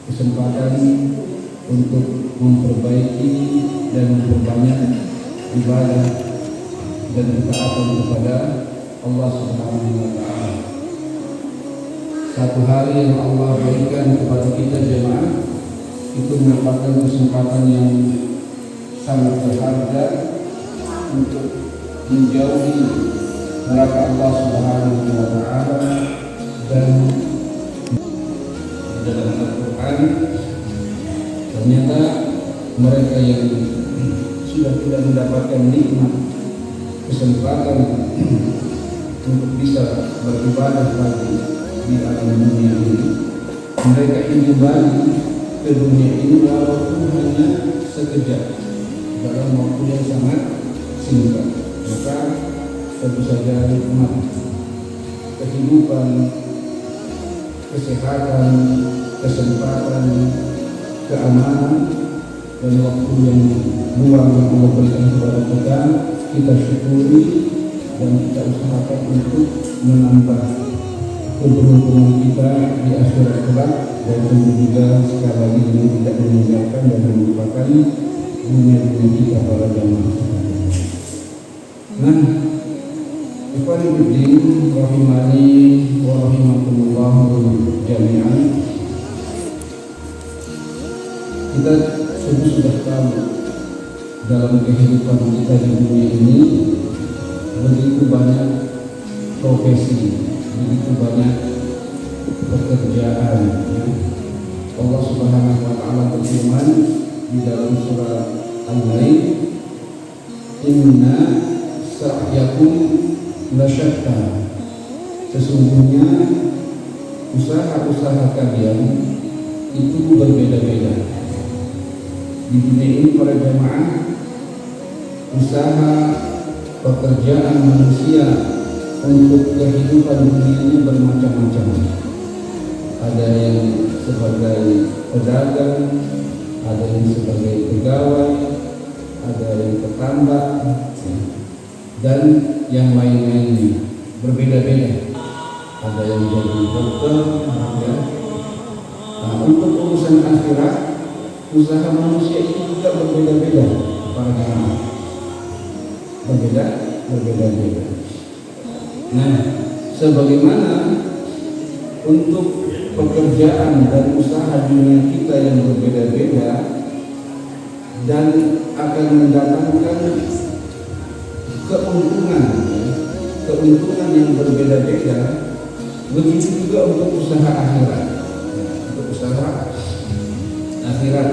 kesempatan untuk memperbaiki dan memperbanyak ibadah dan ketaatan kepada Allah Subhanahu wa Ta'ala. Satu hari yang Allah berikan kepada kita jemaah itu merupakan kesempatan yang sangat berharga untuk menjauhi neraka Allah Subhanahu wa Ta'ala. Dan dalam Al-Quran ternyata mereka yang sudah tidak mendapatkan nikmat kesempatan untuk bisa beribadah lagi di alam dunia ini, mereka ingin balik ke dunia ini walaupun hanya sekejap dalam waktu yang sangat singkat. Maka tentu saja nikmat kehidupan, kesehatan, kesempatan, keamanan, dan waktu yang luang yang Allah berikan kepada kita syukuri dan kita usahakan untuk menambah keberuntungan kita di akhirat kelak. Dan tentu juga sekali lagi dengan tidak meninggalkan dan melupakan dunia kita para jamaah. Nah, Ikhwanuddin rahimani wa rahimakumullah jami'an, kita sudah tahu dalam kehidupan kita di dunia ini begitu banyak profesi, begitu banyak pekerjaan. Allah Subhanahu wa Ta'ala berfirman di dalam surah Al-Lail, "Inna sa'yakum lasyatta." Sesungguhnya usaha-usaha kalian itu berbeda-beda. Di dunia ini para jemaah, usaha pekerjaan manusia untuk kehidupan dunia ini bermacam-macam. Ada yang sebagai pedagang, ada yang sebagai pegawai, ada yang petambak, dan yang lain-lainnya berbeda-beda. Ada yang jadi dokter, ya. Nah, untuk urusan akhirat, usaha manusia itu juga berbeda-beda para jemaah. Berbeda-beda. Nah, sebagaimana untuk pekerjaan dan usaha dunia kita yang berbeda-beda dan akan mendatangkan keuntungan yang berbeda-beda, begitu juga untuk usaha akhirat. Untuk usaha akhirat,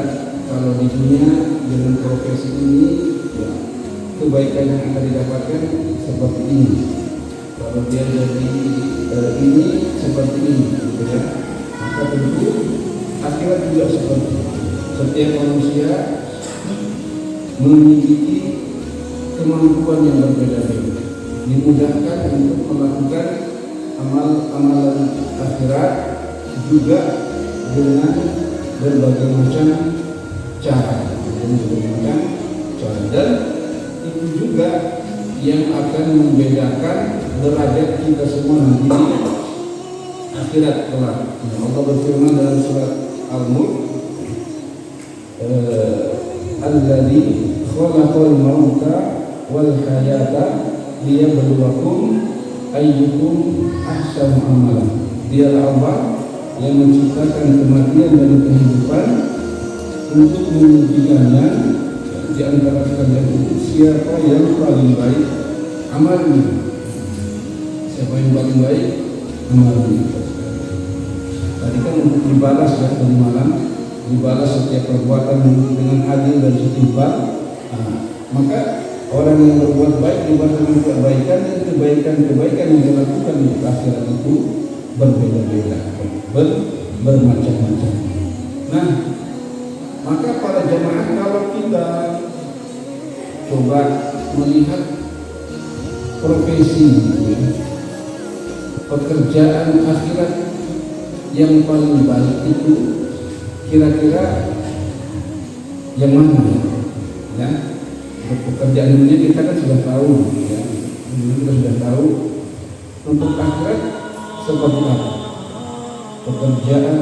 kalau di dunia dengan profesi ini, ya, kebaikan yang akan didapatkan seperti ini. Kalau dia jadi ini seperti ini, gitu ya. Maka tentu akhirat juga seperti itu. Setiap manusia memiliki kemampuan yang berbeda-beda, dimudahkan untuk melakukan amalan akhirat juga dengan berbagai macam cara. Dan itu juga yang akan membedakan derajat kita semua nanti di akhirat kelak. Allah berfirman dalam surat Al-Mulk, "Alladzi khalaqal mauta wal hayata liyabluwakum ayyukum ahsanu amala." Dialah Allah yang menciptakan kematian dan kehidupan untuk menguji kalian di antara kalian itu siapa yang paling baik amalnya. Siapa yang paling baik amalnya. Tadi kan untuk dibalas ya, tadi malam dibalas setiap perbuatan dengan adil dan setimpal. Maka orang yang berbuat baik dibalas dengan kebaikan, dan kebaikan yang dilakukan di akhirat itu berbeda-beda, bermacam-macam. Nah, maka para jemaah, kalau kita coba melihat profesi, ya, pekerjaan akhirat yang paling baik itu kira-kira yang mana? Ya, pekerjaan dunia kita kan sudah tahu, ya. Kita sudah tahu. Untuk akhirat seperti apa? pekerjaan,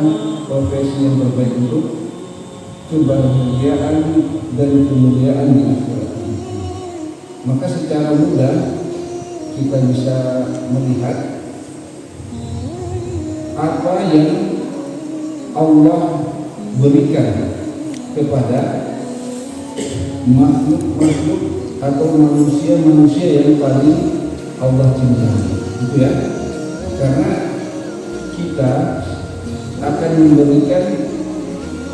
profesi yang terbaik untuk kebahagiaan dan kemuliaan di akhirat. Maka secara mudah kita bisa melihat apa yang Allah berikan kepada makhluk-makhluk atau manusia-manusia yang paling Allah cintai, gitu ya. Karena kita akan memberikan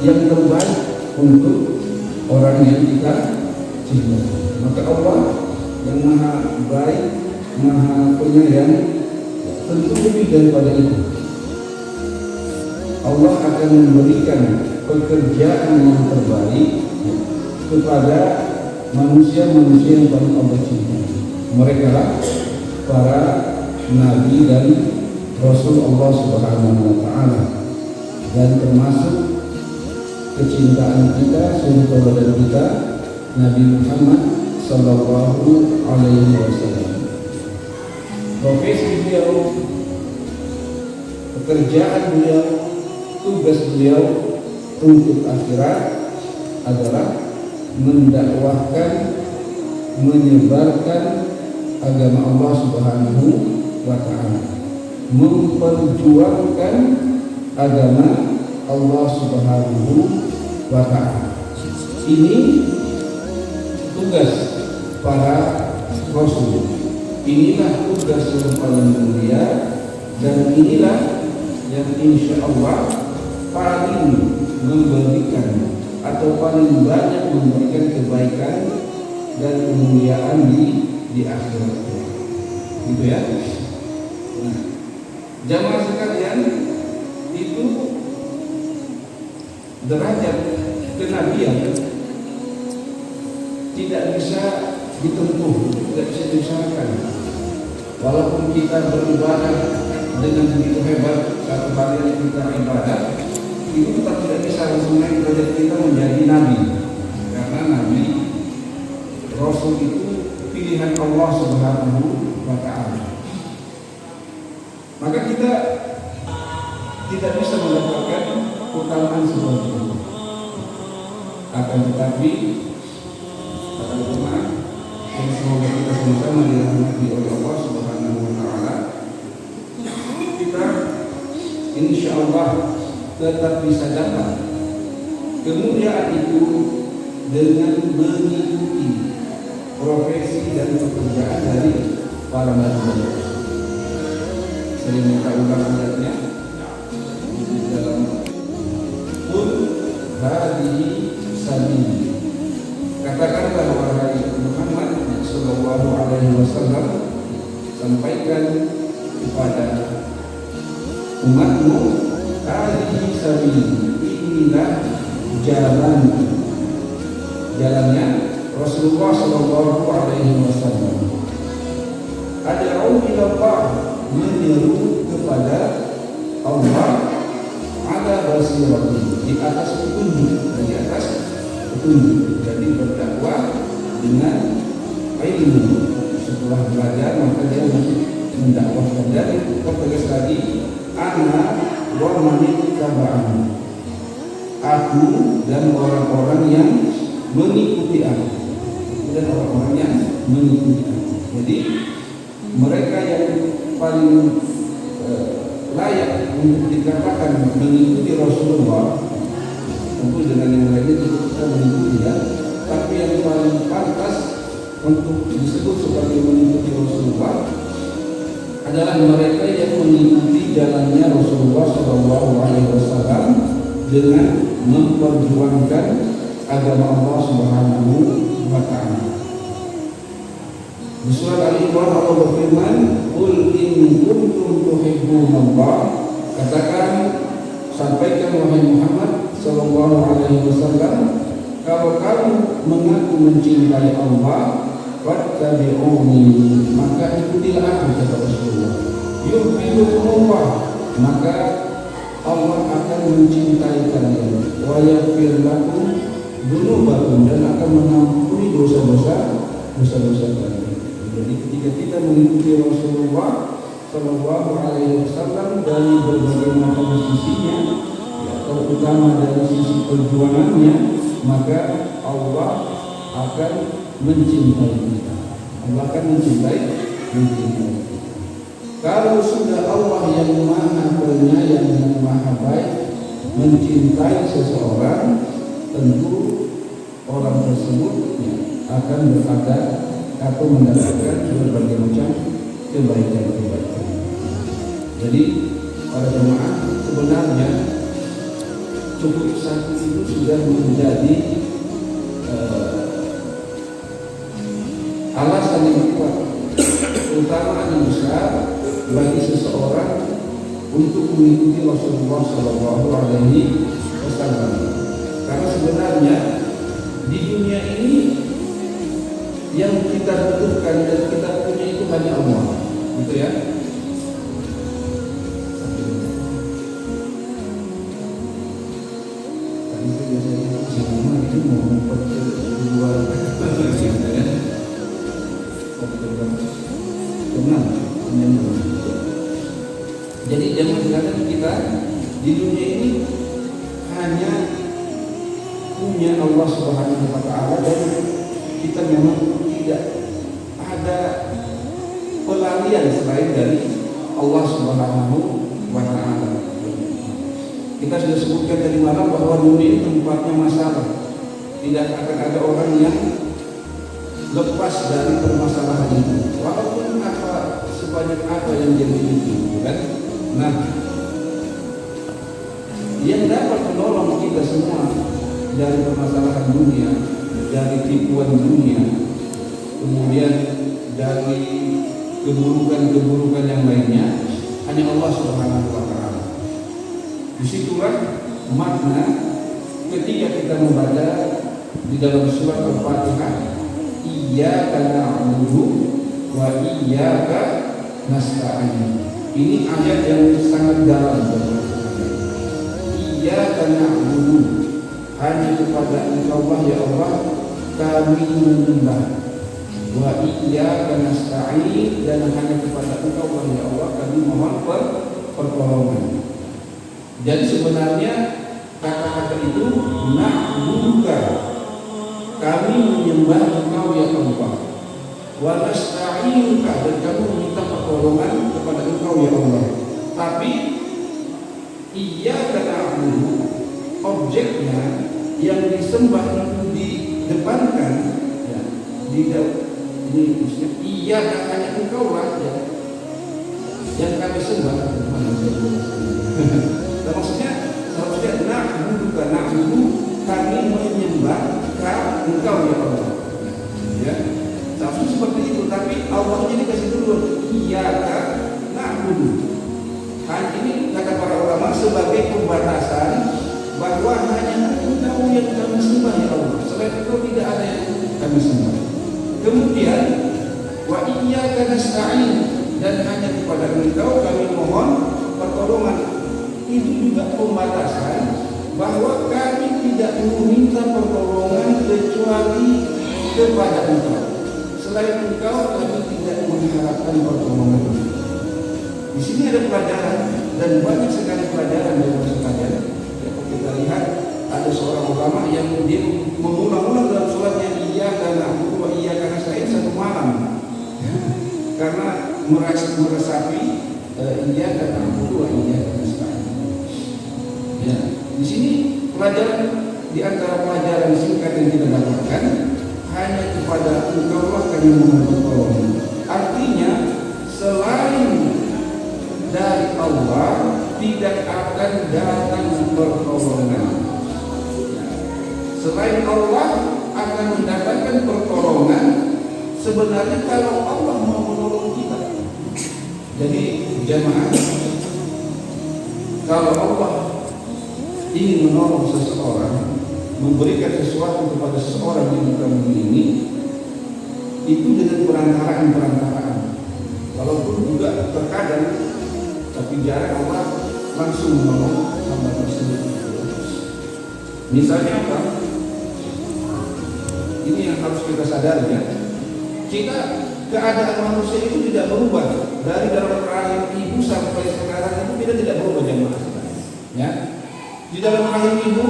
yang terbaik untuk orang yang kita cintai. Maka Allah yang maha baik, maha penyayang, tentu lebih daripada itu. Allah akan memberikan pekerjaan yang terbaik kepada manusia-manusia yang paling Allah cintai. Mereka lah para nabi dan rasul Allah Subhanahu wa taala, dan termasuk kecintaan kita, saudara kita Nabi Muhammad sallallahu alaihi wasallam. Profesi beliau, pekerjaan beliau, tugas beliau untuk akhirat adalah mendakwahkan, menyebarkan agama Allah Subhanahu wa taala, memperjuangkan agama Allah Subhanahu wa taala. Ini tugas para rasul. Inilah tugas yang paling mulia, dan inilah yang insya Allah paling memberikan atau paling banyak memberikan kebaikan dan kemuliaan di akhirat. Gitu ya. Nah, jamaah sekalian, itu derajat kenabian tidak bisa ditempuh, tidak bisa diusahakan. Walaupun kita beribadah dengan begitu hebat, satu kali kita ibadah, itu tetap tidak bisa langsung naik derajat kita menjadi nabi. Karena nabi, rasul itu pilihan Allah Subhanahu wa taala. Maka kita tidak bisa mendapatkan keutamaan seperti itu. Akan tetapi kata Tuhan, dan semoga kita sama-sama dirahmati oleh Allah Subhanahu wa taala, kita insya Allah tetap bisa dapat kemuliaan itu dengan mengikuti profesi dan pekerjaan dari para nabi. Saya minta ulang ayatnya di dalam Qul hadhihi sabili. Katakanlah wahai Muhammad sallallahu alaihi wasallam, sampaikan kepada umatmu, hadhihi sabili, inilah jalannya Rasulullah sallallahu alaihi wasallam. Ad'u ila Allah, menyeru kepada Allah, ala basirati, di atas petunjuk, di atas petunjuk. Jadi berdakwah dengan ilmu. Setelah belajar maka dia mendakwahkan. Dari tegas lagi, ana wa man ittaba'ani, aku dan orang-orang yang mengikuti aku, dan orang-orang yang mengikuti aku. Jadi mereka yang paling layak untuk dikatakan mengikuti Rasulullah, tentu dengan yang lainnya kita mengikuti ya, tapi yang paling pantas untuk disebut sebagai mengikuti Rasulullah adalah mereka yang mengikuti jalannya Rasulullah Shallallahu Alaihi Wasallam dengan memperjuangkan agama Allah Subhanahu wa taala. Di surat Al-Imran Allah berfirman, "Qul in kuntum tuhibbunallah," katakan, sampaikan wahai Muhammad sallallahu alaihi wasallam, kalau kamu mengaku mencintai Allah, fattabi'uni, maka ikutilah aku, kata Rasulullah. Yuhibbukumullah, maka Allah akan mencintai kalian. Wa yaghfir lakum dzunubakum, dan akan mengampuni dosa-dosa kalian. Jadi ketika kita mengikuti Rasulullah Shallallahu Alaihi Wasallam dari berbagai macam sisinya, ya, terutama dari sisi perjuangannya, maka Allah akan mencintai kita. Allah akan mencintai kita. Kalau sudah Allah yang Maha Penyayang dan Maha Baik mencintai seseorang, tentu orang tersebut akan berada atau mendapatkan berbagai macam kebaikan-kebaikan. Jadi para jemaah, sebenarnya cukup satu itu sudah menjadi alasan yang kuat, terutama yang besar bagi seseorang untuk mengikuti Rasulullah Shallallahu Alaihi Wasallam. Karena sebenarnya di dunia ini yang kita butuhkan dan kita punya itu hanya Allah, gitu ya. Tadi saya biasanya sama itu mau memperkeluar tenang. Jadi jangan sekadar kita di dunia ini hanya punya Allah Subhanahu wa Ta'ala, dan kita memang tidak ada pelarian selain dari Allah Subhanahu wa Ta'ala. Kita sudah sebutkan tadi malam bahwa dunia ini tempatnya masalah. Tidak akan ada orang yang lepas dari permasalahan itu, walaupun apa sebanyak apa yang jadi itu, kan? Nah, yang dapat menolong kita semua dari permasalahan dunia, dari tipuan dunia, kemudian dari keburukan-keburukan yang lainnya, hanya Allah Subhanahu wa Ta'ala. Disitulah makna ketika kita membaca di dalam surat Al-Fatihah, Iyyaka na'budu wa iyyaka nasta'in. Ini ayat yang sangat dalam. Iyyaka na'budu, hanya kepada Engkau ya Allah kami menyembah. Wa iyyaka nasta'in, dan hanya kepada Engkau ya Allah kami mohon pertolongan. Jadi sebenarnya kata-kata itu na'buduka, kami menyembah Engkau ya Allah. Wa nasta'inuka, dan kami meminta pertolongan kepada Engkau ya Allah. Tapi iyyaka na'budu, objeknya yang disembah itu didepankan, ya, ini maksudnya iyyaka, hanya Engkau lah ya yang kami sembah. Nah, maksudnya seharusnya na'buduka, na'budu, kami menyembah Engkau ya Allah, ya. Seharusnya seperti itu, tapi Allahnya dikasih dulu iyyaka na'budu. Ini kata para ulama sebagai pembatasan bahwa hanya Engkau yang kami sembah ya Allah, selain Engkau tidak ada yang kami sembah. Kemudian wa iyyaka nasta'in, dan hanya kepada Engkau kami mohon pertolongan. Itu juga pembatasan bahwa kami tidak meminta pertolongan kecuali kepada Engkau. Selain Engkau kami tidak mengharapkan pertolongan. Di sini ada pelajaran, dan banyak sekali pelajaran yang harus sekalian. Ya, kita lihat ada seorang ulama yang dia mengulang-ulang dalam suratnya iyyaka na'budu wa iyyaka nasta'in satu malam, ya, karena meresapi iyyaka na'budu wa iyyaka nasta'in. Ya, di sini pelajaran, di antara pelajaran singkat yang kita dapatkan, hanya kepada Engkau lah kami mohon pertolongan. Artinya selain dari Allah tidak akan datang pertolongan. Selain Allah akan mendapatkan pertolongan sebenarnya kalau Allah mau menolong kita. Jadi jemaah, kalau Allah ingin menolong seseorang, memberikan sesuatu kepada seseorang di muka bumi ini, itu dengan perantaraan. Walaupun juga terkadang, tapi jarang Allah langsung menolong hamba tersebut. Misalnya apa? Ini yang harus kita sadari, ya. Kita keadaan manusia itu tidak berubah dari dalam rahim ibu sampai sekarang itu kita tidak berubah jemaah. Ya, di dalam rahim ibu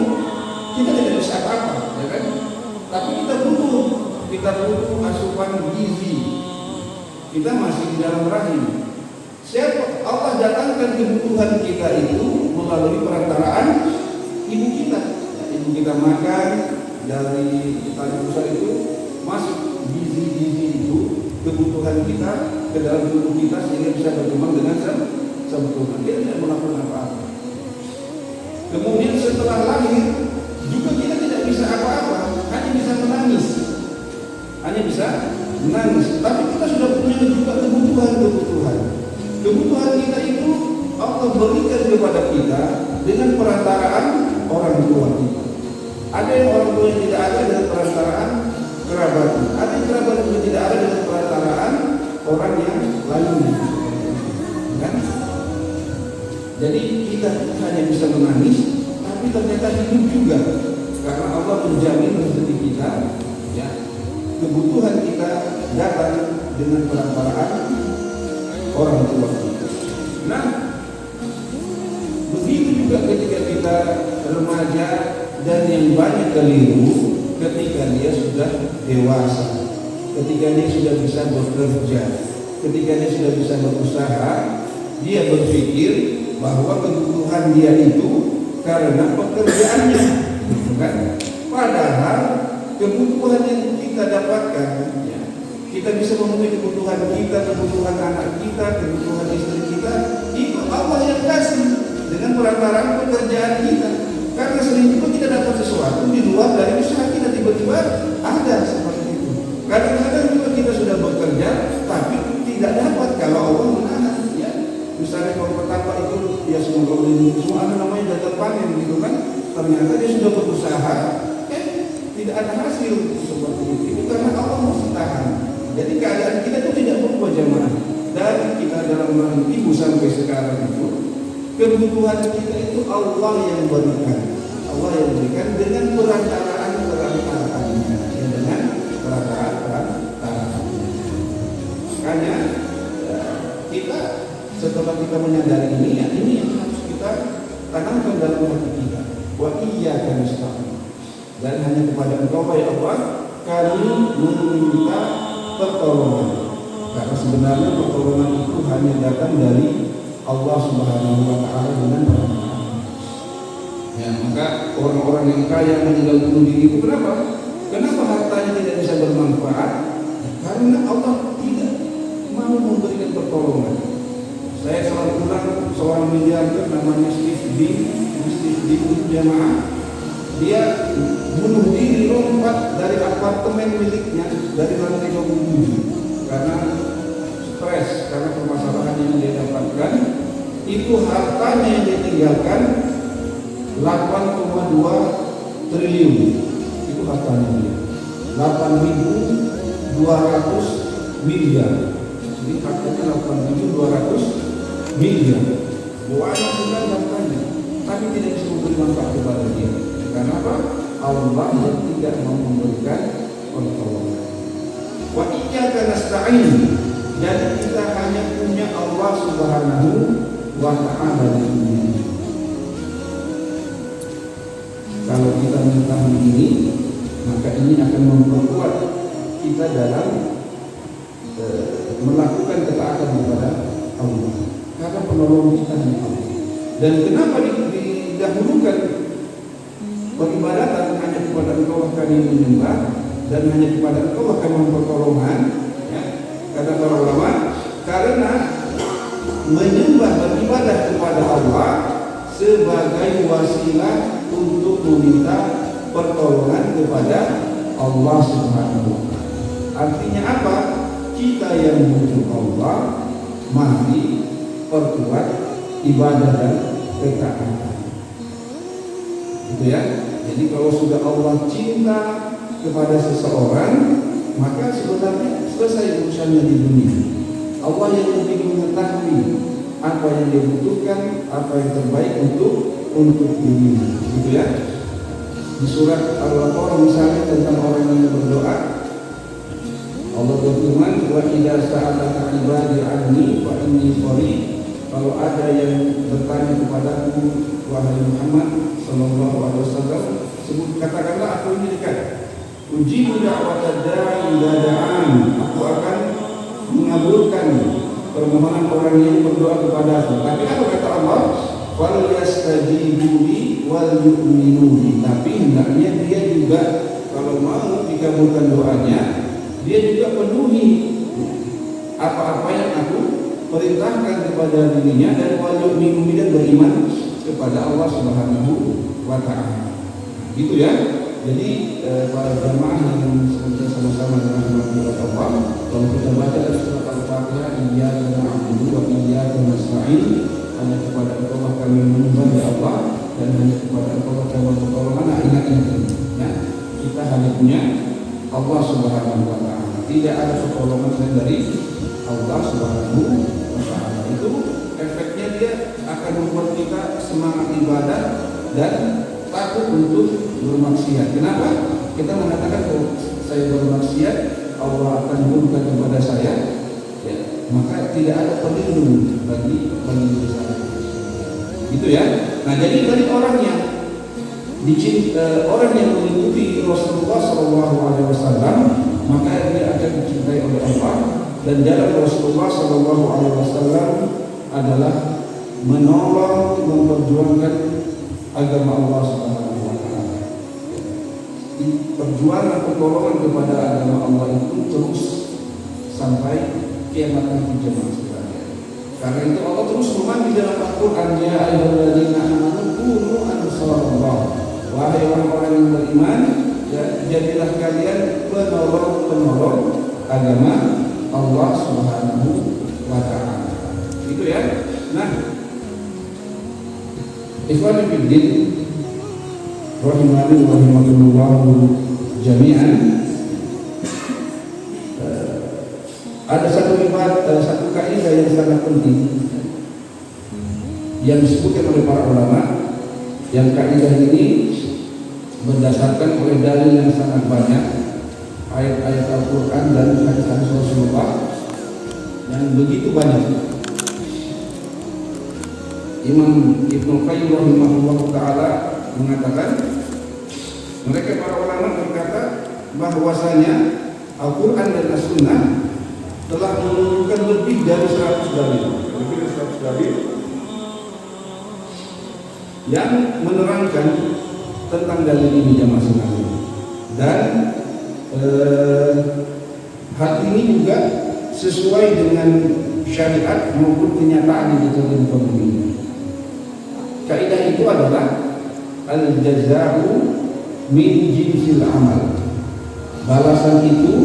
kita tidak bisa apa-apa, ya kan? Tapi kita butuh asupan gizi. Kita masih di dalam rahim. Siapa Allah datangkan kebutuhan kita itu melalui perantaraan ibu kita. Ibu kita makan dari tali pusat itu masuk gizi-gizi itu kebutuhan kita ke dalam tubuh kita sehingga bisa berkembang dengan sempurna. Dia tidak melakukan apa-apa. Kemudian setelah lahir juga kita tidak bisa apa-apa, hanya bisa menangis. Tapi kita sudah punya juga kebutuhan. Kebutuhan kita itu Allah berikan kepada kita dengan perantaraan orang tua kita. Ada yang orang tua yang tidak ada dengan perantaraan kerabat. Ada yang kerabat yang tidak ada dengan perantaraan orang yang lainnya. Kan? Jadi kita hanya bisa menangis, tapi ternyata hidup juga karena Allah menjamin rezeki kita. Ya, kebutuhan kita datang dengan perantaraan orang tua kita. Nah, begitu juga ketika kita remaja dan yang banyak keliru ketika dia sudah dewasa, ketika dia sudah bisa bekerja, ketika dia sudah bisa berusaha, dia berpikir bahwa kebutuhan dia itu karena pekerjaannya, bukan? Padahal kebutuhan yang kita dapatkan, ya, kita bisa memenuhi kebutuhan kita, kebutuhan anak kita, kebutuhan istri kita, itu Allah yang kasih dengan perantaraan pekerjaan kita. Karena sering juga kita dapat sesuatu di luar dari usaha kita, tiba-tiba ada seperti itu. Kadang-kadang juga kita sudah bekerja, tapi tidak dapat kalau Allah menahan. Ya, misalnya kalau petapa itu ya semua ada namanya gagal panen gitu kan. Ternyata dia sudah berusaha, tidak ada hasil seperti itu. Itu karena Allah masih tahan. Jadi keadaan kita itu tidak berubah jemaah. Dari kita dalam rahim ibu sampai sekarang itu kebutuhan kita itu Allah yang berikan. Allah yang berikan dengan perantaraan-nya, dengan perantaraan-nya. Makanya kita setelah kita menyadari ini, ya ini yang harus kita tanamkan dalam hati kita. Wa iyyaka nasta'in. Dan hanya kepada Engkau ya Allah kami meminta pertolongan. Karena sebenarnya pertolongan itu hanya datang dari Allah Subhanahu wa taala dengan pertolongan. Ya, maka orang-orang yang kaya meninggal bunuh diri itu kenapa? Kenapa hartanya tidak bisa bermanfaat? Karena Allah tidak mau memberikan pertolongan. Saya selalu ulang, seorang miliarder namanya Steve Biko jamaah, dia bunuh diri lompat dari apartemen miliknya dari lantai 27 karena stres, karena permasalahan yang dia dapatkan. Itu hartanya yang dia tinggalkan 8,2 triliun. Itu hartanya dia 8.200 miliar. Jadi hartanya 8.200 miliar. Banyak sekali hartanya, tapi tidak bisa memberi manfaat kepada dia. Karena apa? Allah yang tidak mau memberikan pertolongan. Wa iyyaka nasta'in. Jadi kita hanya punya Allah Subhanahu wa ta'ala di dunia. Kalau kita mengetahui ini, maka ini akan memperkuat kita dalam melakukan ketaatan kepada Allah. Karena penolong kita hanya Allah. Dan kenapa didahulukan peribadatan hanya kepada Engkau kami menyembah dan hanya kepada Engkau kami pertolongan? Ya, kata para ulama, karena menyembah beribadah kepada Allah sebagai wasilah untuk meminta pertolongan kepada Allah Subhanahu wa taala. Artinya apa? Kita yang butuh Allah, mari perkuat ibadah dan ketaatan. Gitu ya. Jadi kalau sudah Allah cinta kepada seseorang, maka sebenarnya selesai urusannya di dunia. Allah yang lebih mengetahui apa yang dia butuhkan, apa yang terbaik untuk dirinya. Gitu ya. Di surat Al-Baqarah misalnya tentang orang yang berdoa, Allah berfirman, wa idza sa'alaka 'ibadi 'anni fa inni qarib. Kalau ada yang bertanya kepadaku wahai Muhammad sallallahu alaihi wasallam, katakanlah aku ini dekat. Ujibu da'watad da'i idza da'an. Aku akan mengabulkan permohonan orang yang berdoa kepadaku. Tapi apa kata Allah? Wal yastajibu li wal yu'minu bi. Tapi hendaknya dia juga kalau mau dikabulkan doanya, dia juga penuhi apa-apa yang aku perintahkan kepada dirinya, dan wal yu'minu bi, dan beriman kepada Allah Subhanahu wa taala. Gitu ya. Jadi para jamaah yang semoga sama-sama dengan Allah, kalau kita baca surat Al-Fatihah, iyyaka na'budu wa iyyaka nasta'in, hanya kepada Allah kami menyembah ya Allah, dan hanya kepada Allah kami bertolongan. Ingat ini. Nah, kita hanya punya Allah Subhanahu wa taala. Tidak ada pertolongan selain dari Allah Subhanahu wa taala. Itu efeknya dia akan membuat kita semangat ibadah dan takut untuk bermaksiat. Kenapa? Kita mengatakan kalau saya bermaksiat Allah akan murka kepada saya, ya, maka tidak ada pelindung bagi diri saya. Gitu ya. Nah, jadi dari orang yang mengikuti Rasulullah SAW, maka dia akan dicintai oleh Allah, dan jalan Rasulullah SAW adalah menolong, memperjuangkan agama Allah Subhanahu wa taala. Perjuangan pertolongan kepada agama Allah itu terus sampai kiamat nanti jemaah sekalian. Karena itu Allah terus memanggil dalam Al-Qur'an, ya ayyuhalladzina amanu kunu ansarallah. Wahai orang-orang yang beriman, ya, jadilah kalian penolong-penolong agama Allah Subhanahu wa taala. Gitu ya. Nah, ikhwan fillah rahimani wa rahimakumullah jami'an, ada satu kaidah yang sangat penting yang disebutkan oleh para ulama, yang kaidah ini berdasarkan oleh dalil yang sangat banyak, ayat-ayat Al-Quran dan hadis-hadis Rasulullah yang begitu banyak. Imam Ibnu Qayyim rahimahullah ta'ala mengatakan, mereka para ulama berkata bahwasanya Al-Quran dan As-Sunnah telah menunjukkan lebih dari 100 dalil, yang menerangkan tentang dalil ini jamaah sekalian. Dan hal ini juga sesuai dengan syariat maupun kenyataan di dalam dunia. Kaidah itu adalah al-jaza'u min jinsil amal. Balasan itu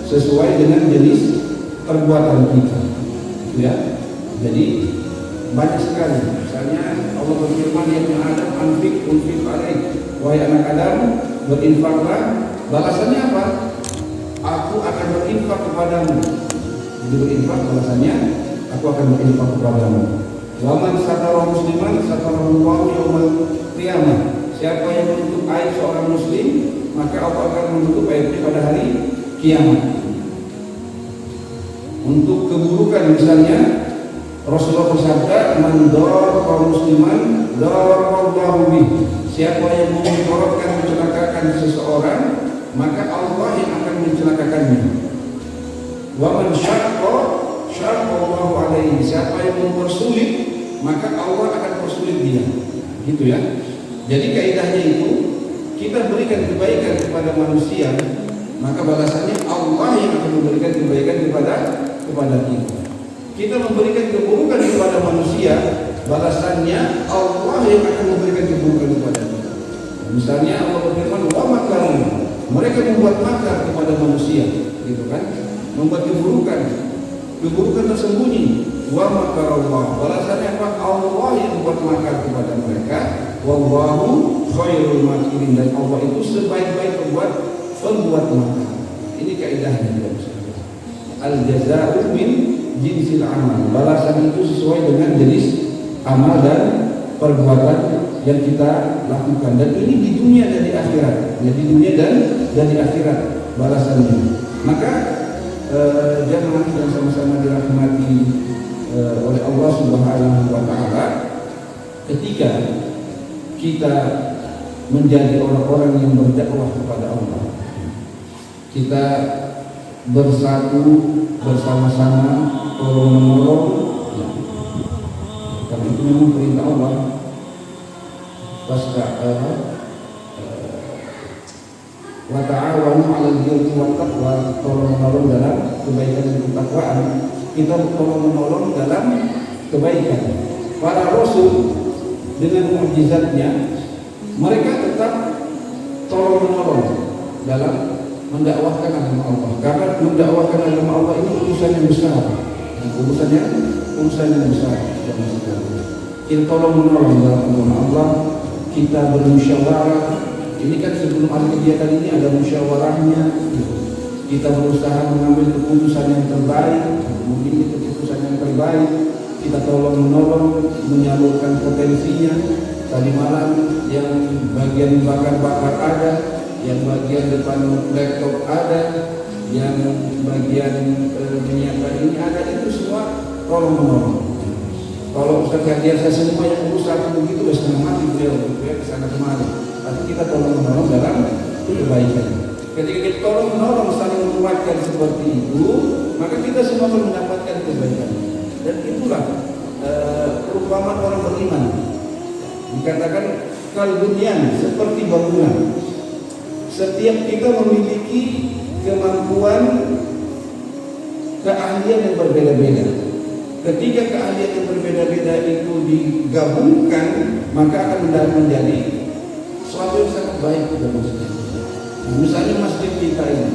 sesuai dengan jenis perbuatan kita. Ya. Jadi banyak sekali. Misalnya Allah berfirman, ya Adam anfik unfik alaik. Wahai anak Adam, berinfaklah. Balasannya apa? Aku akan berinfak kepadamu. Jadi berinfak balasannya, aku akan berinfak kepadamu. Waman satara musliman satarallahu yaumal qiyamah. Siapa yang menutup aib seorang muslim, maka Allah akan menutup aibnya pada hari kiamat. Untuk keburukan misalnya Rasulullah bersabda, man darra musliman darallahu bih. Siapa yang memudaratkan, mencelakakan seseorang, maka Allah yang akan mencelakakannya. Wa man syaqqa syaqallahu alaihi. Siapa yang mempersulit, maka Allah akan persulit dia. Gitu ya. Jadi kaidahnya itu, kita berikan kebaikan kepada manusia, maka balasannya Allah yang akan memberikan kebaikan kepada kita. Kita memberikan keburukan kepada manusia, balasannya Allah yang akan memberikan keburukan kepada kita. Misalnya Allah berfirman, wa makaru, mereka membuat makar kepada manusia, gitu kan? Membuat keburukan tersembunyi. Wa makarallah, balasannya apa? Allah yang membuat makar kepada mereka. Wallahu khairul makirin, dan Allah itu sebaik-baik pembuat makar. Ini kaidahnya. Al-jaza'u min jinsil amal. Balasan itu sesuai dengan jenis amal dan perbuatan yang kita lakukan. Dan ini di dunia dan di akhirat. Ya, di dunia dan di akhirat balasannya. Maka jamaah yang sama-sama dirahmati oleh Allah Subhanahu wa taala, ketika kita menjadi orang-orang yang berdakwah kepada Allah, kita bersatu bersama-sama, tolong-menolong, karena itu memang perintah Allah. Wa ta'awanu 'alal birri wat taqwa, tolong-menolong dalam kebaikan dan ketakwaan. Kita tolong-menolong dalam kebaikan. Para rasul dengan mukjizatnya, mereka tetap tolong-menolong dalam mendakwahkan agama Allah. Karena mendakwahkan agama Allah ini urusan yang besar. Urusan yang besar. Kita tolong-menolong dalam agama Allah, kita bermusyawarah. Ini kan sebelum ada kegiatan ini ada musyawarahnya. Kita berusaha mengambil keputusan yang terbaik, memilih keputusan yang terbaik. Kita tolong-menolong menyalurkan potensinya. Tadi malam yang bagian bakar-bakar ada, yang bagian depan laptop ada, yang bagian menyiapkan ini ada, itu semua tolong-menolong. Kalau Ustaz Hadiah saya semua yang berusaha begitu setengah mati beliau kesana kemari. Tapi kita tolong-menolong dalam kebaikan. Ketika kita tolong-menolong saling menguatkan seperti itu, maka kita semua akan mendapatkan kebaikan. Dan itulah perumpamaan orang beriman. Dikatakan kalbunyan, seperti bangunan. Setiap kita memiliki kemampuan, keahlian yang berbeda-beda. Ketika keahlian yang berbeda-beda itu digabungkan, maka akan menjadi sesuatu yang sangat baik pada masjid. Misalnya masjid kita ini,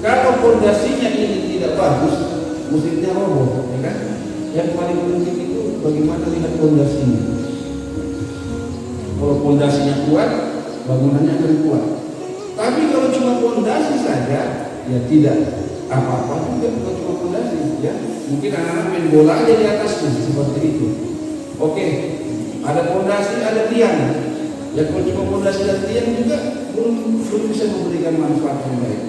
kalau fondasinya ini tidak bagus, masjidnya roboh, ya kan? Yang paling penting itu bagaimana lihat fondasinya. Kalau fondasinya kuat, bangunannya akan kuat. Tapi kalau cuma fondasi saja, ya tidak apa-apa juga. Bukan cuma fondasi, ya. Mungkin anak-anak main bola aja di atasnya seperti itu. Oke, ada fondasi, ada tiang. Ya kalau cuma fondasi dan tiang juga belum bisa memberikan manfaat yang baik.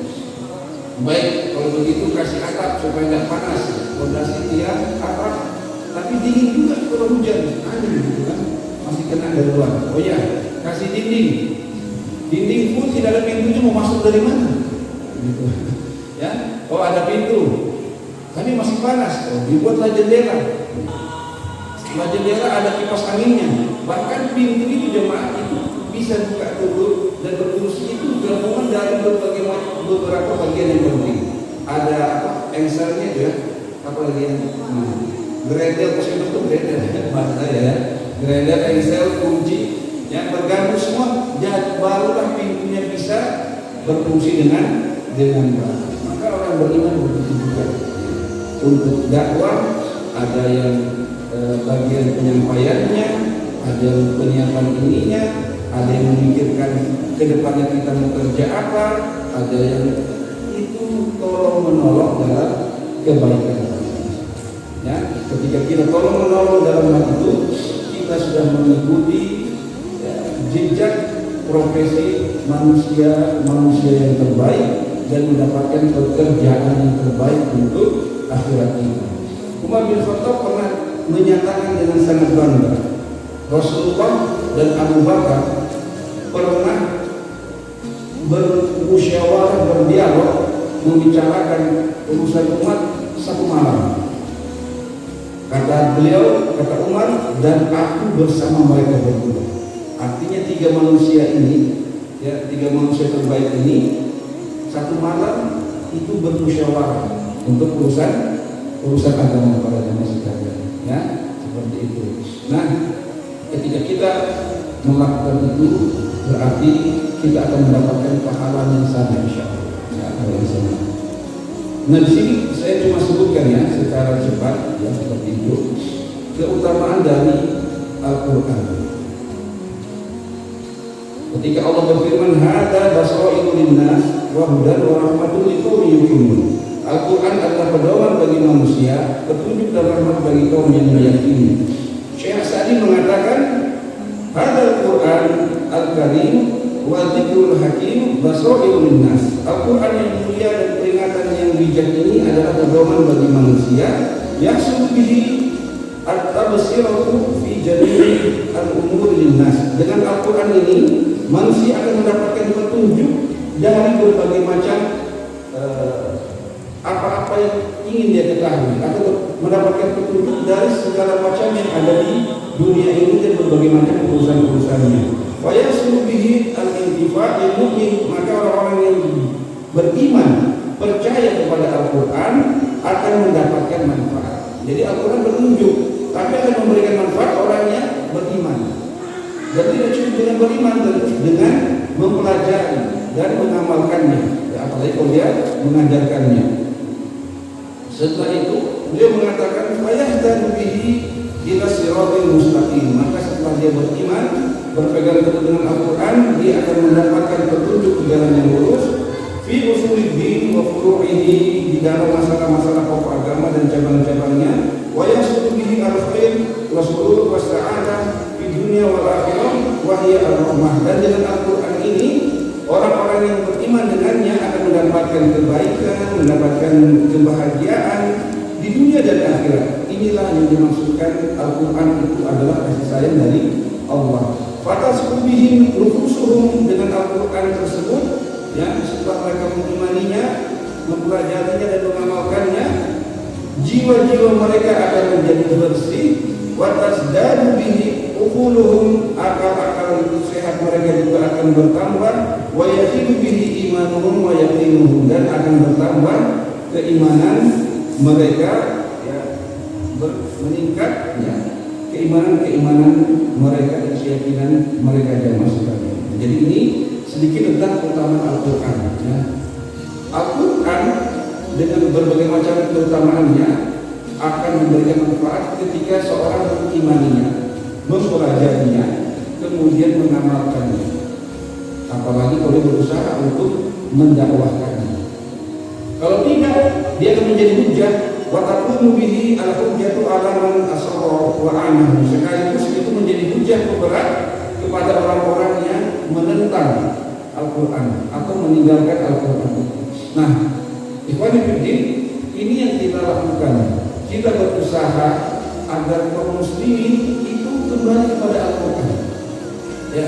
Baik, kalau begitu kasih atap supaya tidak panas. Fondasi, tiang, atap, tapi dingin juga kalau hujan. Ada gitu kan, masih kena dari luar. Oh ya, kasih dinding. Dinding pun tidak ada pintunya, mau masuk dari mana? Gitu. Ya, oh ada pintu, tapi masih panas. Oh, dibuatlah jendela. Setelah jendela ada kipas anginnya. Bahkan pintu itu jemaah itu bisa buka tutup dan berfungsi itu gabungan dari beberapa bagian yang penting. Ada apa? Engselnya ya. Apa lagi yang gredel, posisi itu gredel bahasa ya. Gredel, engsel, kunci yang bergabung semua, jadi barulah pintunya bisa berfungsi dengan baik. Maka orang beriman begitu juga. Untuk dakwah ada yang bagian penyampaiannya, ada yang penyiapan ininya, ada yang memikirkan ke depannya kita mau kerja apa, ada yang itu tolong menolong dalam kebaikan. Ya, ketika kita tolong menolong dalam hal itu, kita sudah mengikuti jejak profesi manusia yang terbaik dan mendapatkan pekerjaan yang terbaik untuk akhirat kita. Umar bin Khattab pernah menyatakan dengan sangat bangga, Rasulullah dan Abu Bakar pernah bermusyawarah, berdialog, membicarakan urusan umat satu malam. Kata beliau, kata Umar, dan aku bersama mereka berdua. Artinya tiga manusia terbaik ini satu malam itu bermusyawarah untuk urusan agama para jemaah sekalian, ya, seperti itu. Nah, ketika kita melakukan itu berarti kita akan mendapatkan pahala yang sama, insyaallah. Ya, nah, di sini saya cuma sebutkan ya secara cepat ya seperti itu keutamaan dari Al-Qur'an. Ketika Allah berfirman, "Hada basairu linnas wa hudan wa rahmatun liqaumin yuqinun." Al-Quran adalah pedoman bagi manusia, petunjuk dan rahmat bagi kaum yang meyakini. Syekh Sa'di mengatakan, "Hada Al-Quran Al-Karim wa dzikrul hakim basairun linnas. Al-Qur'an yang mulia dan peringatan yang bijak ini adalah pedoman bagi manusia yang bihi at-tabsiratu fi jami'i al-umur linnas. Dengan Al-Qur'an ini manusia akan mendapatkan petunjuk dari berbagai macam apa-apa yang ingin dia ketahui, atau mendapatkan petunjuk dari segala macam yang ada di dunia ini dan berbagai macam urusan-urusannya. Wa yasulu bihi al-intifa' mu'min, maka orang-orang yang beriman percaya kepada Al-Qur'an akan mendapatkan manfaat. Jadi Al-Qur'an bertunjuk, tapi akan memberikan manfaat orangnya beriman. Dan tidak cukup dengan beriman, dengan mempelajari dan mengamalkannya, ya, apalagi kalau dia mengajarkannya. Setelah itu beliau mengatakan fayahtadu bihi ila siratal mustaqim, maka setelah dia beriman berpegang teguh dengan Al-Qur'an, dia akan mendapatkan petunjuk di jalan yang lurus fi usuliddin wa furu'ihi, di dalam masalah-masalah pokok agama dan cabang-cabangnya, wa yasulu bihi al-khair wa surur wa sa'adah fi dunya wal akhirah wa hiya ar-rahmah. Dan dengan Al-Qur'an ini orang-orang yang beriman dengannya akan mendapatkan kebaikan, mendapatkan kebahagiaan di dunia dan akhirat. Inilah yang dimaksudkan Al-Quran itu adalah kasih sayang dari Allah. Fatasku bihim nufusuhum, dengan Al-Quran tersebut, ya, setelah mereka mengimaninya, mempelajarinya dan mengamalkannya, jiwa-jiwa mereka akan menjadi bersih. Watasdadu bihi uquluhum, akal-akal sehat mereka juga akan bertambah. Wa yazidu bihi imanuhum wa yaqinuhum, dan akan bertambah keimanan mereka, ya, meningkat, ya, keimanan mereka dan keyakinan mereka yang masukkan. Jadi ini sedikit tentang keutamaan Al-Qur'an, ya. Al-Qur'an dengan berbagai macam keutamaannya akan memberikan manfaat ketika seorang mengimaninya, mempelajarinya, kemudian mengamalkannya. Apalagi kalau berusaha untuk mendakwahkannya. Kalau tidak, dia akan menjadi hujjah. Wa taqumu bihi al-hujjatu 'ala man asarra wa 'anahu. Sekaligus itu menjadi hujjah pemberat kepada orang-orang yang menentang Al-Qur'an atau meninggalkan Al-Qur'an. Nah, ikhwani fillah, ini yang kita lakukan. Kita berusaha agar kaum muslimin itu kembali kepada Al-Qur'an. Ya,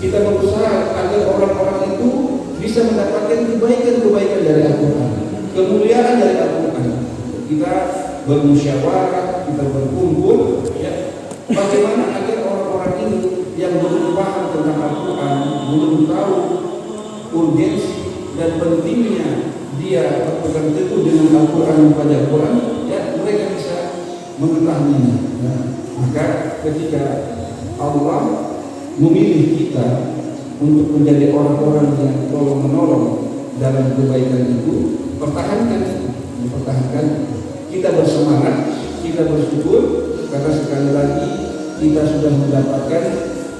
kita berusaha agar orang-orang itu bisa mendapatkan kebaikan-kebaikan dari Al-Qur'an, kemuliaan dari Al-Qur'an. Kita bermusyawarah, kita berkumpul, ya, bagaimana agar orang-orang ini yang belum paham tentang Al-Qur'an, belum tahu urgensi dan pentingnya dia berpegang teguh dengan Al-Qur'an dan membaca Al-Qur'an, ya, mereka bisa mengetahuinya. Ya. Maka ketika Allah memilih kita untuk menjadi orang-orang yang tolong menolong dalam kebaikan itu, pertahankan. Kita bersemangat, kita bersyukur karena sekali lagi kita sudah mendapatkan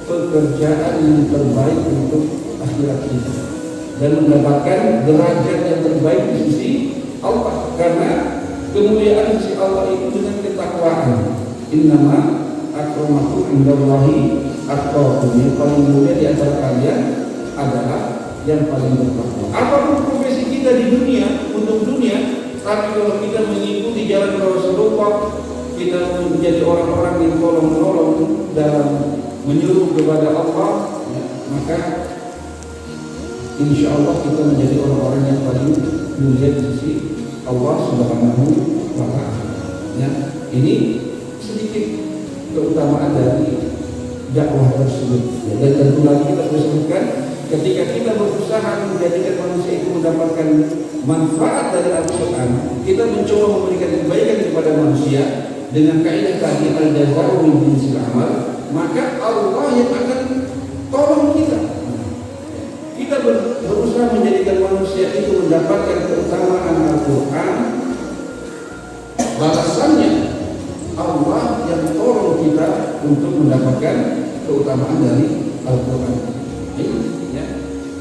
pekerjaan yang terbaik untuk akhirat kita dan mendapatkan derajat yang terbaik di sisi Allah, karena kemuliaan di sisi Allah itu dengan ketakwaan. Innama akramakum indallahi atqakum, yang paling mulia di antara kalian adalah yang paling bertakwa. Apapun profesi kita di dunia, untuk dunia, tapi kalau kita mengikuti jalan Rasulullah, kita menjadi orang-orang yang tolong menolong dalam menyuruh kepada Allah, ya, maka insya Allah kita menjadi orang-orang yang paling mulia di sisi Allah Subhanahu wa Ta'ala. Ya, ini sedikit keutamaan dari dakwah tersebut. Ya, dan tentu lagi kita sudah sebutkan, ketika kita berusaha menjadikan manusia itu mendapatkan manfaat dari Al-Quran, kita mencoba memberikan kebaikan kepada manusia dengan kaidah tadi al-jazaa min jinsil amal, maka Allah yang akan tolong kita. Kita berusaha menjadikan manusia itu mendapatkan keutamaan Al-Quran, balasannya Allah yang tolong kita untuk mendapatkan keutamaan dari Al-Quran. Ini, ya,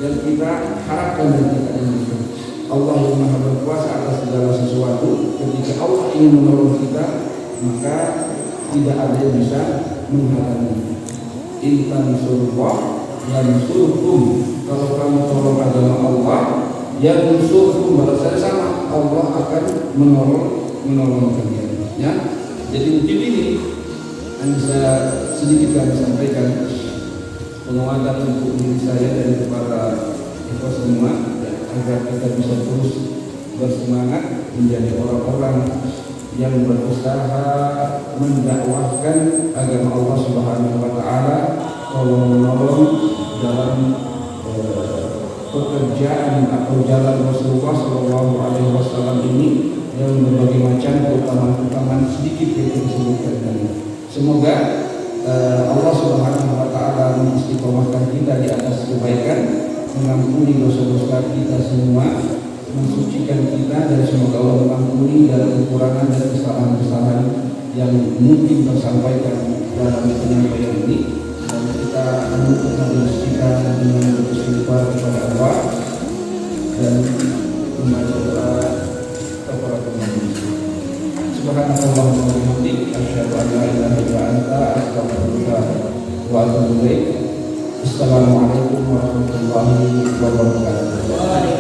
yang kita harapkan dan kita inginkan. Allah yang Maha Berkuasa atas segala sesuatu. Ketika Allah ingin menolong kita, maka tidak ada yang bisa menghalangi. Intan surah yansurkum, kalau kamu tolong agama Allah, yansurkum, bahasanya sama, Allah akan menolong kalian. Ya, jadi mungkin ini yang bisa sedikit kami sampaikan, penguatan untuk diri saya dan kepada kita semua, agar kita bisa terus bersemangat menjadi orang-orang yang berusaha mendakwahkan agama Allah Subhanahu wa taala, tolong menolong dalam pekerjaan atau jalan Rasulullah Shallallahu alaihi wasallam ini yang berbagai macam keutamaan sedikit yang disebutkan tadi. Semoga Allah Subhanahu wa taala mengistiqomahkan kita di atas kebaikan, mengampuni dosa-dosa kita semua, mensucikan kita, dan semoga Allah mengampuni dalam kekurangan dan kesalahan-kesalahan yang mungkin tersampaikan dalam penyampaian ini, dan kita menutup majelis kita dengan beristighfar kepada Allah dan membaca doa kafaratul majelis. Subhanallahumma wa bihamdihi, asyhadu an la ilaha illa anta, astaghfiruka wa atubu ilaik. Assalamualaikum warahmatullahi wabarakatuh.